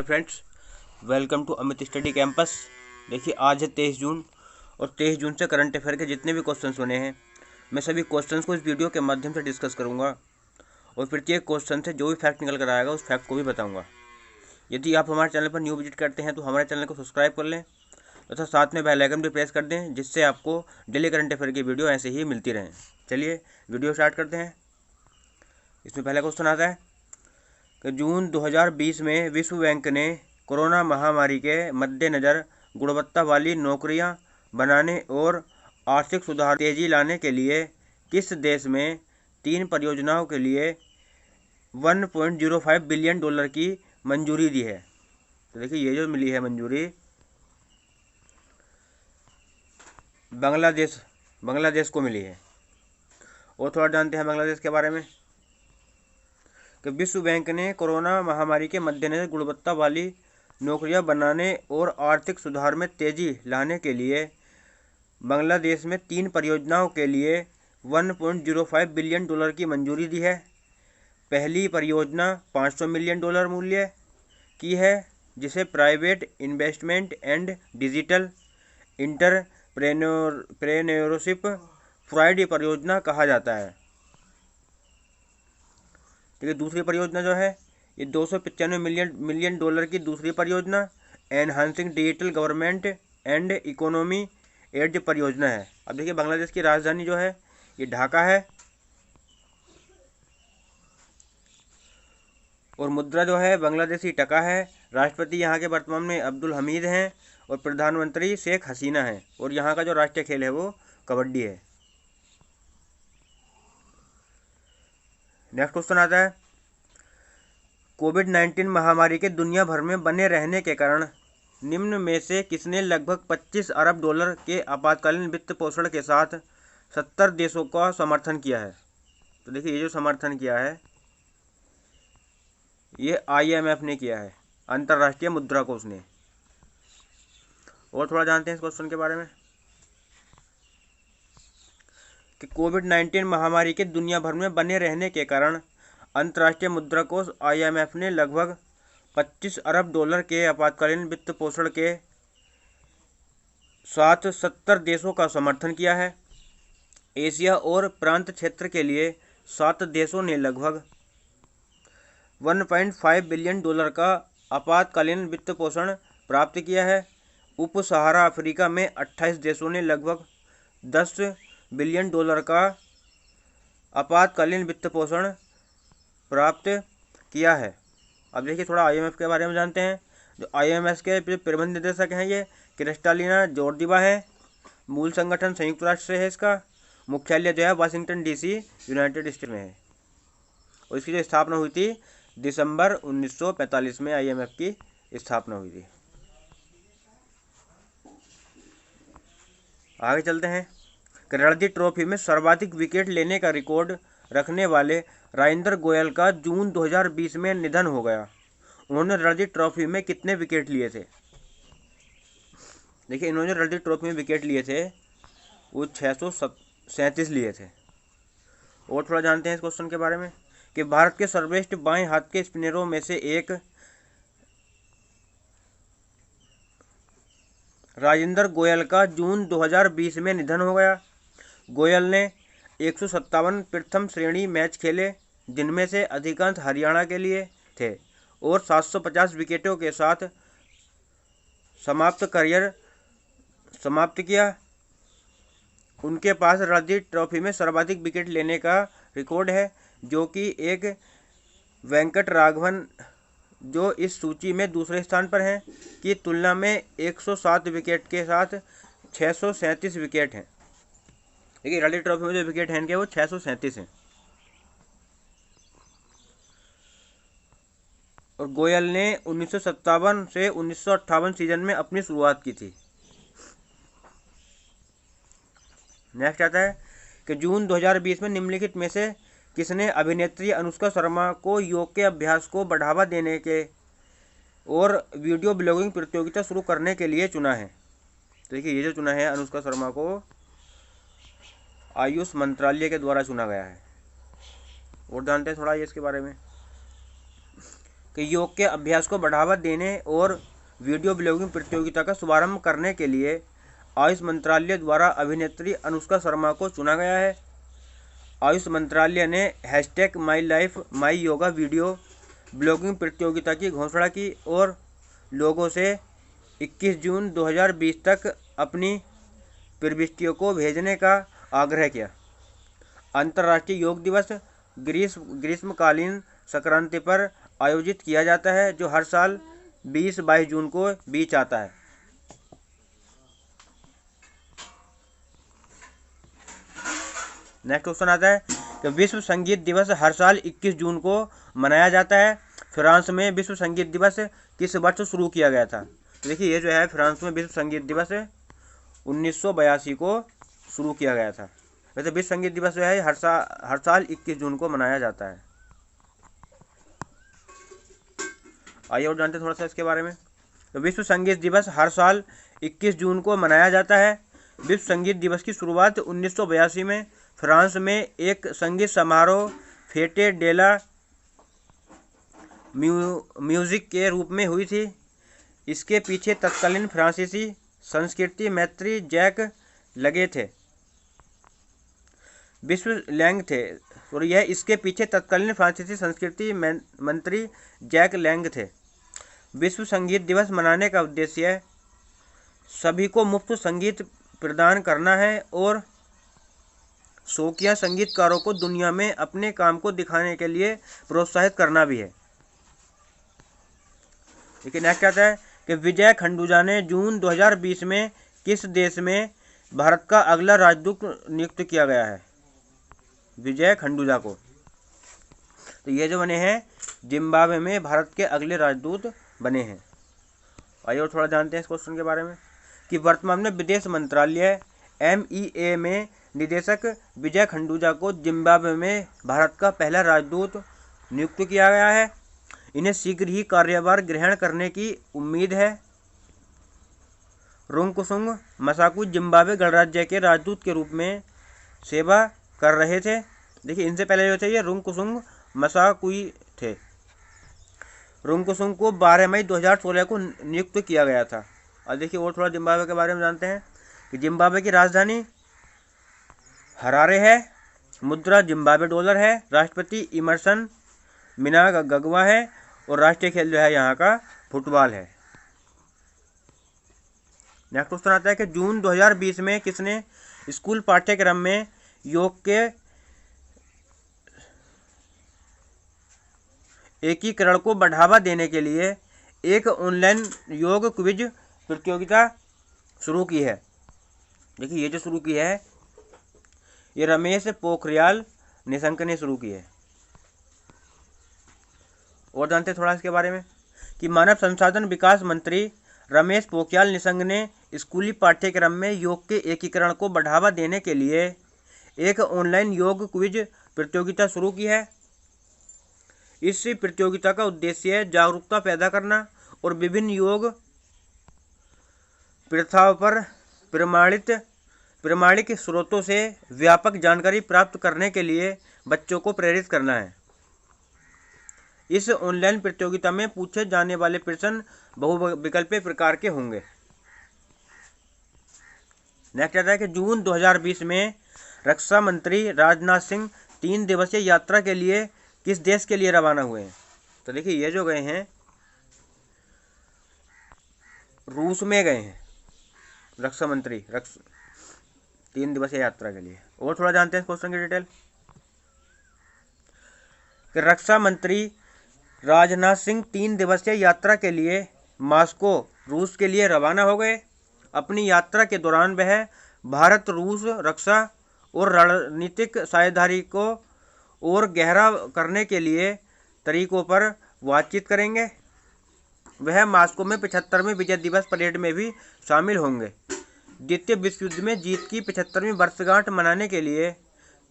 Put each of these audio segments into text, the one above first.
Friends, welcome to Amit study campus. देखिए, आज है 23 जून और 23 जून से करंट अफेयर के जितने भी क्वेश्चंस बने हैं, मैं सभी क्वेश्चंस को इस वीडियो के माध्यम से डिस्कस करूंगा और प्रत्येक क्वेश्चन से जो भी फैक्ट निकल कर आएगा उस फैक्ट को भी बताऊंगा। यदि आप हमारे चैनल पर न्यू विजिट करते हैं तो हमारे चैनल को सब्सक्राइब कर लें तथा साथ में बेल आइकन भी प्रेस कर दें, जिससे आपको डेली करंट अफेयर की वीडियो ऐसे ही मिलती रहें। चलिए वीडियो स्टार्ट करते हैं। इसमें पहला क्वेश्चन आता है कि जून 2020 में विश्व बैंक ने कोरोना महामारी के मद्देनज़र गुणवत्ता वाली नौकरियां बनाने और आर्थिक सुधार तेजी लाने के लिए किस देश में 3 परियोजनाओं के लिए $1.05 बिलियन की मंजूरी दी है। तो देखिए, ये जो मिली है मंजूरी बांग्लादेश को मिली है। और थोड़ा जानते हैं बांग्लादेश के बारे में कि विश्व बैंक ने कोरोना महामारी के मद्देनज़र गुणवत्ता वाली नौकरियां बनाने और आर्थिक सुधार में तेजी लाने के लिए बांग्लादेश में 3 परियोजनाओं के लिए $1.05 बिलियन की मंजूरी दी है। पहली परियोजना $500 मिलियन मूल्य की है, जिसे private investment and digital entrepreneurship Friday परियोजना कहा जाता है। देखिए, दूसरी परियोजना जो है ये $295 मिलियन की दूसरी परियोजना enhancing digital government and economy एड परियोजना है। अब देखिए, बांग्लादेश की राजधानी जो है ये ढाका है और मुद्रा जो है बांग्लादेशी टका है। राष्ट्रपति यहाँ के वर्तमान में अब्दुल हमीद हैं और प्रधानमंत्री शेख हसीना हैं। और यहाँ का जो राष्ट्रीय खेल है वो कबड्डी है। नेक्स्ट क्वेश्चन आता है, कोविड-19 महामारी के दुनिया भर में बने रहने के कारण निम्न में से किसने लगभग $25 अरब के आपातकालीन वित्त पोषण के साथ 70 देशों का समर्थन किया है। तो देखिए, ये जो समर्थन किया है ये IMF ने किया है, अंतर्राष्ट्रीय मुद्रा कोष ने। और थोड़ा जानते हैं इस क्वेश्चन के बारे में कि कोविड-19 महामारी के दुनिया भर में बने रहने के कारण अंतर्राष्ट्रीय मुद्रा कोष IMF ने लगभग $25 अरब के आपातकालीन वित्त पोषण के साथ 70 देशों का समर्थन किया है। एशिया और प्रांत क्षेत्र के लिए 7 देशों ने लगभग $1.5 बिलियन का आपातकालीन वित्त पोषण प्राप्त किया है। उप सहारा अफ्रीका में 28 देशों ने लगभग $10 बिलियन का आपातकालीन वित्त पोषण प्राप्त किया है। अब देखिए, थोड़ा IMF के बारे में जानते हैं। जो IMF के प्रबंध निदेशक हैं ये क्रिस्टालिना जॉर्जीवा है। मूल संगठन संयुक्त राष्ट्र से है। इसका मुख्यालय जो है वाशिंगटन DC यूनाइटेड स्टेट में है और इसकी जो स्थापना हुई थी दिसंबर 1945 में IMF की स्थापना हुई थी। आगे चलते हैं। रणजी ट्रॉफी में सर्वाधिक विकेट लेने का रिकॉर्ड रखने वाले राजेंद्र गोयल का जून 2020 में निधन हो गया। उन्होंने रणजी ट्रॉफी में कितने विकेट लिए थे? देखिए, इन्होंने रणजी ट्रॉफी में विकेट लिए थे वो 637 लिए थे। और थोड़ा जानते हैं इस क्वेश्चन के बारे में कि भारत के सर्वश्रेष्ठ बाएं हाथ के स्पिनरों में से एक राजेंद्र गोयल का जून 2020 में निधन हो गया। गोयल ने 157 प्रथम श्रेणी मैच खेले, जिनमें से अधिकांश हरियाणा के लिए थे और 750 विकेटों के साथ करियर समाप्त किया। उनके पास रणजी ट्रॉफी में सर्वाधिक विकेट लेने का रिकॉर्ड है, जो कि एक वेंकट राघवन, जो इस सूची में दूसरे स्थान पर हैं, की तुलना में 107 विकेट के साथ 637 विकेट हैं। देखिए, रणजी ट्रॉफी में जो विकेट हैं इनके वो 637 हैं। और गोयल ने 1957 से 1958 सीजन में अपनी शुरुआत की थी। नेक्स्ट आता है कि जून 2020 में निम्नलिखित में से किसने अभिनेत्री अनुष्का शर्मा को योग के अभ्यास को बढ़ावा देने के और वीडियो ब्लॉगिंग प्रतियोगिता शुरू करने के लिए चुना है? तो देखिए, ये जो चुना है अनुष्का शर्मा को आयुष मंत्रालय के द्वारा चुना गया है। और जानते हैं थोड़ा ये इसके बारे में कि योग के अभ्यास को बढ़ावा देने और वीडियो ब्लॉगिंग प्रतियोगिता का शुभारंभ करने के लिए आयुष मंत्रालय द्वारा अभिनेत्री अनुष्का शर्मा को चुना गया है। आयुष मंत्रालय ने hashtag my life my yoga video blogging प्रतियोगिता की घोषणा की और लोगों से 21 जून 2020 तक अपनी प्रविष्टियों को भेजने का आग्रह किया। अंतर्राष्ट्रीय योग दिवस ग्रीष्मकालीन संक्रांति पर आयोजित किया जाता है, जो हर साल 20-22 जून को बीच आता है। नेक्स्ट क्वेश्चन आता है कि विश्व संगीत दिवस हर साल 21 जून को मनाया जाता है। फ्रांस में विश्व संगीत दिवस किस वर्ष शुरू किया गया था? देखिए ये जो है फ्रांस में विश्व संगीत दिवस 1982 को शुरू किया गया था। वैसे विश्व संगीत दिवस जो है हर साल 21 जून को मनाया जाता है। आइए और जानते हैं थोड़ा सा इसके बारे में। तो विश्व संगीत दिवस हर साल 21 जून को मनाया जाता है। विश्व संगीत दिवस की शुरुआत 1982 में फ्रांस में एक संगीत समारोह फेटे डेला म्यूजिक के रूप में हुई थी। इसके पीछे तत्कालीन फ्रांसीसी संस्कृति मंत्री जैक लगे थे और यह इसके पीछे तत्कालीन फ्रांसीसी संस्कृति मंत्री जैक लैंग थे। विश्व संगीत दिवस मनाने का उद्देश्य सभी को मुफ्त संगीत प्रदान करना है और शौकिया संगीतकारों को दुनिया में अपने काम को दिखाने के लिए प्रोत्साहित करना भी है। लेकिन नेक्स्ट आता है कि विजय खंडूजा ने जून 2020 में किस देश में भारत का अगला राजदूत नियुक्त किया गया है? विजय खंडूजा को। तो ये जो बने हैं जिम्बाब्वे में भारत के अगले राजदूत बने हैं। आइए और थोड़ा जानते हैं इस क्वेश्चन के बारे में कि वर्तमान में विदेश मंत्रालय MEA में निदेशक विजय खंडूजा को जिम्बाब्वे में भारत का पहला राजदूत नियुक्त किया गया है। इन्हें शीघ्र ही कार्यभार ग्रहण करने की उम्मीद है। रुंगकुसुंग मसाकू जिम्बाब्वे गणराज्य के राजदूत के रूप में सेवा कर रहे थे। देखिए इनसे पहले जो थे ये रुंगकुसुंग मसाकुई थे। रुंगकुसुंग को 12 मई 2016 को नियुक्त किया गया था। और देखिए और थोड़ा जिम्बाब्वे के बारे में जानते हैं कि जिम्बाब्वे की राजधानी हरारे है। मुद्रा जिम्बाब्वे डॉलर है। राष्ट्रपति इमरसन मिनांगग्वा है और राष्ट्रीय खेल जो है यहाँ का फुटबॉल है। नेक्स्ट क्वेश्चन आता है कि जून 2020 में किसने स्कूल पाठ्यक्रम में योग के एकीकरण को बढ़ावा देने के लिए एक ऑनलाइन योग क्विज प्रतियोगिता शुरू की है? देखिए ये जो शुरू की है ये रमेश पोखरियाल निशंक ने शुरू की है। और जानते हैं थोड़ा इसके बारे में कि मानव संसाधन विकास मंत्री रमेश पोखरियाल निशंक ने स्कूली पाठ्यक्रम में योग के एकीकरण को बढ़ावा देने के लिए एक ऑनलाइन योग क्विज प्रतियोगिता शुरू की है। इस प्रतियोगिता का उद्देश्य जागरूकता पैदा करना और विभिन्न योग प्रथाओं पर प्रमाणिक स्रोतों से व्यापक जानकारी प्राप्त करने के लिए बच्चों को प्रेरित करना है। इस ऑनलाइन प्रतियोगिता में पूछे जाने वाले प्रश्न बहुविकल्पीय प्रकार के होंगे। नेक्स्ट आता है कि जून 2020 में रक्षा मंत्री राजनाथ सिंह 3 दिवसीय यात्रा के लिए किस देश के लिए रवाना हुए हैं? तो देखिए ये जो गए हैं रूस में गए हैं रक्षा मंत्री 3 दिवसीय यात्रा के लिए। और थोड़ा जानते हैं क्वेश्चन की डिटेल कि रक्षा मंत्री राजनाथ सिंह 3 दिवसीय यात्रा के लिए मॉस्को रूस के लिए रवाना हो गए। अपनी यात्रा के दौरान वह भारत रूस रक्षा और रणनीतिक साझेदारी को और गहरा करने के लिए तरीकों पर बातचीत करेंगे। वह मॉस्को में 75वें विजय दिवस परेड में भी शामिल होंगे। द्वितीय विश्व युद्ध में जीत की 75वीं वर्षगांठ मनाने के लिए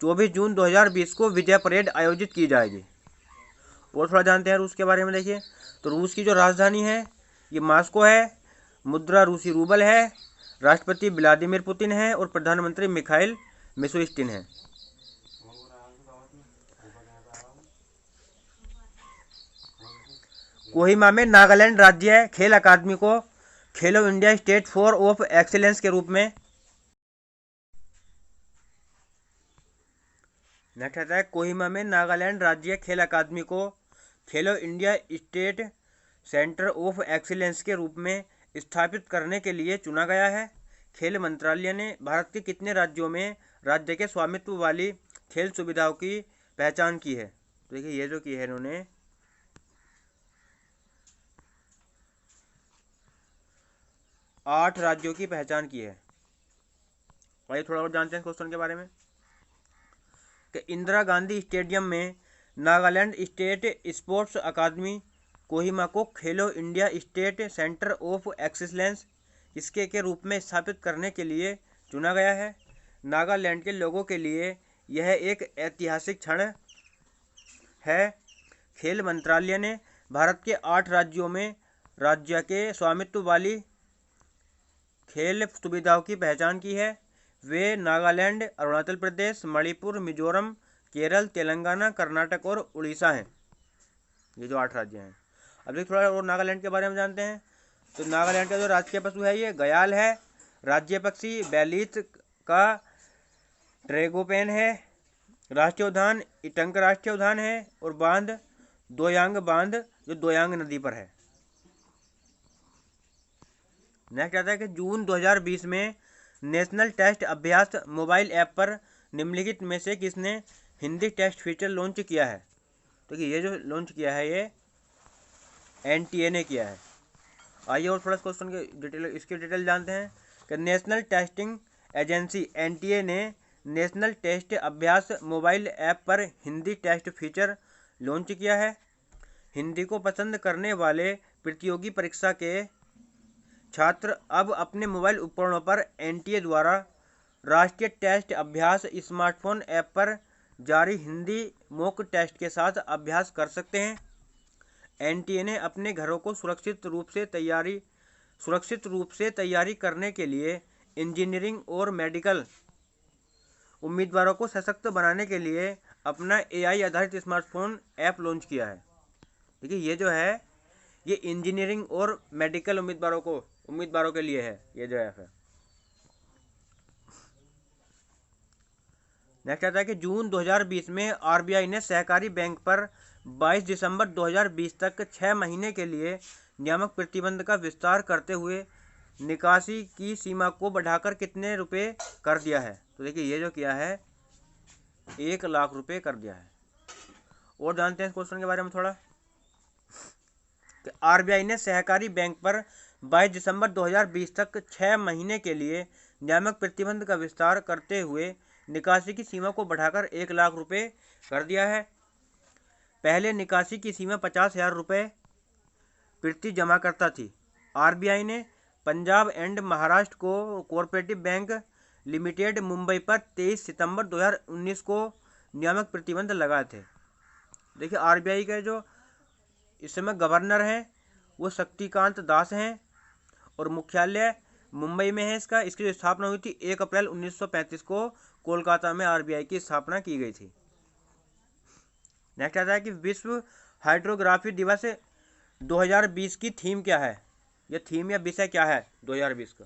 24 जून 2020 को विजय परेड आयोजित की जाएगी। और थोड़ा जानते हैं रूस के बारे में। देखिए तो रूस की जो राजधानी है ये मॉस्को है। मुद्रा रूसी रूबल है। राष्ट्रपति व्लादिमीर पुतिन है और प्रधानमंत्री मिखाइल मिशुस्तिन है। कोहिमा में नागालैंड राज्य खेल अकादमी को Khelo India state four of excellence के रूप में, नेक्स्ट आता है कोहिमा में नागालैंड राज्य खेल अकादमी को Khelo India state centre of excellence के रूप में स्थापित करने के लिए चुना गया है। खेल मंत्रालय ने भारत के कितने राज्यों में राज्य के स्वामित्व वाली खेल सुविधाओं की पहचान की है? तो देखिए ये जो की है इन्होंने 8 राज्यों की पहचान की है। आइए थोड़ा और जानते हैं क्वेश्चन के बारे में कि इंदिरा गांधी स्टेडियम में Nagaland state sports academy Kohima को Khelo India state centre of excellence इसके के रूप में स्थापित करने के लिए चुना गया है। नागालैंड के लोगों के लिए यह एक ऐतिहासिक क्षण है। खेल मंत्रालय ने भारत के 8 राज्यों में राज्य के स्वामित्व वाली खेल सुविधाओं की पहचान की है। वे नागालैंड, अरुणाचल प्रदेश, मणिपुर, मिजोरम, केरल, तेलंगाना, कर्नाटक और उड़ीसा हैं। ये जो 8 राज्य हैं। अब देखिए थोड़ा और नागालैंड के बारे में जानते हैं। तो नागालैंड का जो राजकीय पशु है ये गयाल है। राज्य पक्षी बेलीथ का ट्रेगोपेन है। राष्ट्रीय उद्यान इटंक राष्ट्रीय उद्यान है। और बांध दोयांग बांध जो दोयांग नदी पर है। नेक्स्ट आता है कि जून 2020 में नेशनल टेस्ट अभ्यास मोबाइल ऐप पर निम्नलिखित में से किसने हिंदी टेस्ट फीचर लॉन्च किया है? तो ये जो लॉन्च किया है ये NTA ने किया है। आइए और थोड़ा क्वेश्चन के डिटेल इसकी डिटेल जानते हैं कि नेशनल टेस्टिंग एजेंसी NTA ने नेशनल टेस्ट अभ्यास मोबाइल ऐप पर हिंदी टेस्ट फीचर लॉन्च किया है। हिंदी को पसंद करने वाले प्रतियोगी परीक्षा के छात्र अब अपने मोबाइल उपकरणों पर NTA द्वारा राष्ट्रीय टेस्ट अभ्यास स्मार्टफोन ऐप पर जारी हिंदी मॉक टेस्ट के साथ अभ्यास कर सकते हैं। NTA ने अपने घरों को सुरक्षित रूप से तैयारी करने के लिए इंजीनियरिंग और मेडिकल उम्मीदवारों को सशक्त बनाने के लिए अपना AI आधारित स्मार्टफोन ऐप लॉन्च किया है। देखिए ये जो है ये इंजीनियरिंग और मेडिकल उम्मीदवारों के लिए है ये जो ऐप है। नेक्स्ट आता है कि जून 2020 में RBI ने सहकारी बैंक पर 22 दिसंबर 2020 तक 6 महीने के लिए नियामक प्रतिबंध का विस्तार करते हुए निकासी की सीमा को बढ़ाकर कितने रुपए कर दिया है? तो देखिए ये जो किया है 1 लाख रुपए कर दिया है। और जानते हैं इस क्वेश्चन के बारे में थोड़ा कि RBI ने सहकारी बैंक पर 22 दिसंबर 2020 तक 6 महीने के लिए नियामक प्रतिबंध का विस्तार करते हुए निकासी की सीमा को बढ़ाकर 1 लाख रुपए कर दिया है। पहले निकासी की सीमा 50,000 रुपये प्रति जमा करता थी। RBI ने पंजाब एंड महाराष्ट्र को कोऑपरेटिव बैंक लिमिटेड मुंबई पर 23 सितंबर 2019 को नियामक प्रतिबंध लगाए थे। देखिए RBI के जो इस समय गवर्नर हैं वो शक्तिकांत दास हैं और मुख्यालय मुंबई में है। इसकी जो स्थापना हुई थी 1 अप्रैल 1935 को कोलकाता में RBI की स्थापना की गई थी। नेक्स्ट आता है कि विश्व हाइड्रोग्राफी दिवस 2020 की थीम क्या है? यह थीम या विषय क्या है 2020 का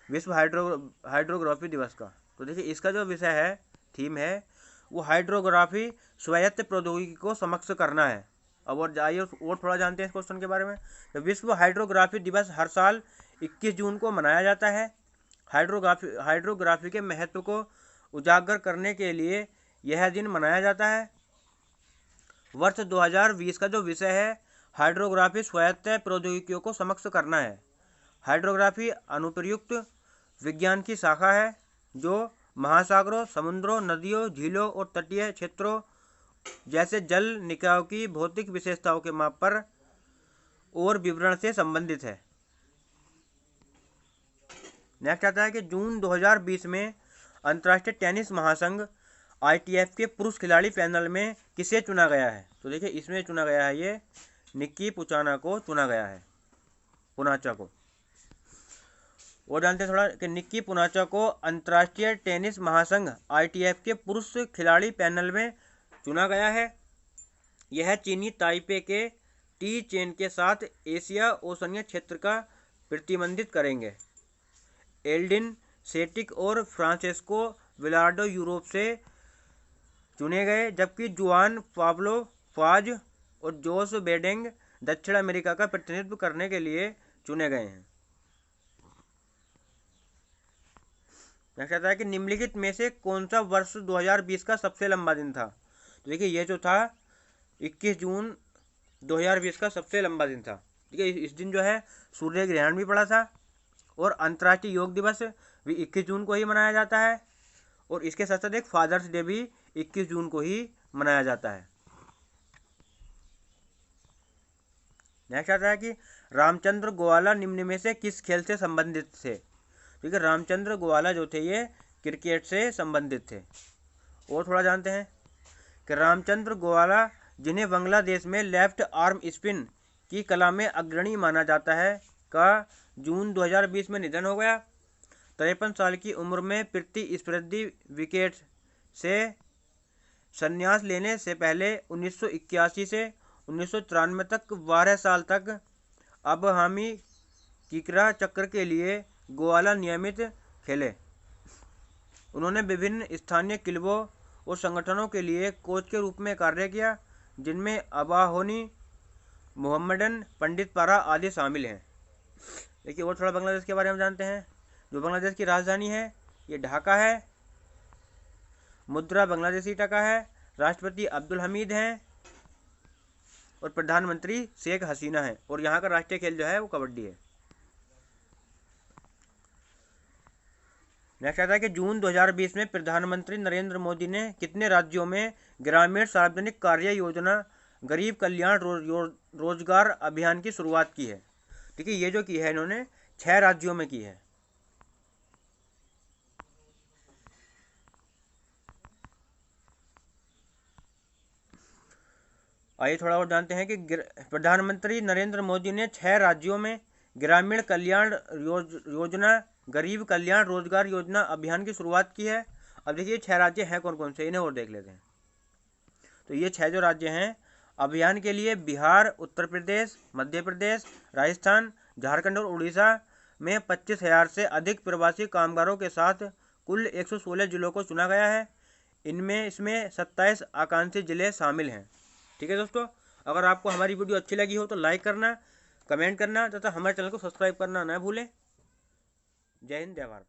विश्व हाइड्रोग्राफी दिवस का? तो देखिए इसका जो विषय है थीम है वो हाइड्रोग्राफी स्वायत्त प्रौद्योगिकी को सक्षम करना है। अब और जाइए और थोड़ा जानते हैं इस क्वेश्चन के बारे में। तो विश्व हाइड्रोग्राफी दिवस हर साल 21 जून को मनाया जाता है। हाइड्रोग्राफी के महत्व को उजागर करने के लिए यह दिन मनाया जाता है। वर्ष 2020 का जो विषय है हाइड्रोग्राफी स्वायत्त प्रौद्योगिकियों को सक्षम करना है। हाइड्रोग्राफी अनुप्रयुक्त विज्ञान की शाखा है जो महासागरों, समुद्रों, नदियों, झीलों और तटीय क्षेत्रों जैसे जल निकायों की भौतिक विशेषताओं के माप पर और विवरण से संबंधित है। नेक्स्ट आता है कि जून 2020 में अंतर्राष्ट्रीय टेनिस महासंघ ITF के पुरुष खिलाड़ी पैनल में किसे चुना गया है? तो देखिए इसमें चुना गया है ये निक्की पुचाना को चुना गया है, पुनाचा को। और जानते हैं थोड़ा कि निक्की पुनाचा को अंतर्राष्ट्रीय टेनिस महासंघ ITF के पुरुष खिलाड़ी पैनल में चुना गया है। यह चीनी ताइपे के टी चेन के साथ एशिया ओशनिया क्षेत्र का प्रतिबंधित करेंगे। एल्डिन सेटिक और फ्रांसेस्को विलार्डो यूरोप से चुने गए, जबकि जुआन पाब्लो फाज और जोस बेडेंग दक्षिण अमेरिका का प्रतिनिधित्व करने के लिए चुने गए हैं। नेक्स्ट आता है कि निम्नलिखित में से कौन सा वर्ष 2020 का सबसे लंबा दिन था। तो देखिए ये जो था 21 जून 2020 का सबसे लंबा दिन था। ठीक है, इस दिन जो है सूर्य ग्रहण भी पड़ा था और अंतर्राष्ट्रीय योग दिवस भी 21 जून को ही मनाया जाता है और इसके साथ साथ एक फादर्स डे भी 21 जून को ही मनाया जाता है। नेक्स्ट आता है कि रामचंद्र गोवाला निम्न में से किस खेल से संबंधित थे। ठीक है, रामचंद्र गोवाला जो थे ये क्रिकेट से संबंधित थे। और थोड़ा जानते हैं कि रामचंद्र गोवाला, जिन्हें बांग्लादेश में लेफ्ट आर्म स्पिन की कला में अग्रणी माना जाता है, का जून 2020 में निधन हो गया। 53 साल की उम्र में प्रतिस्पर्धी विकेट से संन्यास लेने से पहले 1981 से 1993 तक 12 साल तक अबहामी किकरा चक्र के लिए गोवाला नियमित खेले। उन्होंने विभिन्न स्थानीय क्लबों और संगठनों के लिए कोच के रूप में कार्य किया, जिनमें अबाहोनी, मोहम्मडन, पंडित पारा आदि शामिल हैं। देखिए और थोड़ा बांग्लादेश के बारे में जानते हैं। जो बांग्लादेश की राजधानी है ये ढाका है। मुद्रा बांग्लादेशी टका है। राष्ट्रपति अब्दुल हमीद हैं और प्रधानमंत्री शेख हसीना है। और यहाँ का राष्ट्रीय खेल जो है वो कबड्डी है। नेक्स्ट आता है कि जून 2020 में प्रधानमंत्री नरेंद्र मोदी ने कितने राज्यों में ग्रामीण सार्वजनिक कार्य योजना गरीब कल्याण रोजगार अभियान की शुरुआत की है। ठीक है, ये जो की है इन्होंने 6 राज्यों में की है। आइए थोड़ा और जानते हैं कि प्रधानमंत्री नरेंद्र मोदी ने 6 राज्यों में ग्रामीण कल्याण योजना गरीब कल्याण रोजगार योजना अभियान की शुरुआत की है। अब देखिए 6 राज्य हैं कौन कौन से, इन्हें और देख लेते हैं। तो ये 6 जो राज्य हैं अभियान के लिए बिहार, उत्तर प्रदेश, मध्य प्रदेश, राजस्थान, झारखंड और उड़ीसा में 25,000 से अधिक प्रवासी कामगारों के साथ कुल 116 जिलों को चुना गया है। इसमें 27 आकांक्षी जिले शामिल हैं। ठीक है दोस्तों, अगर आपको हमारी वीडियो अच्छी लगी हो तो लाइक करना, कमेंट करना तथा हमारे चैनल को सब्सक्राइब करना न भूलें। जय हिंद, जय भारत।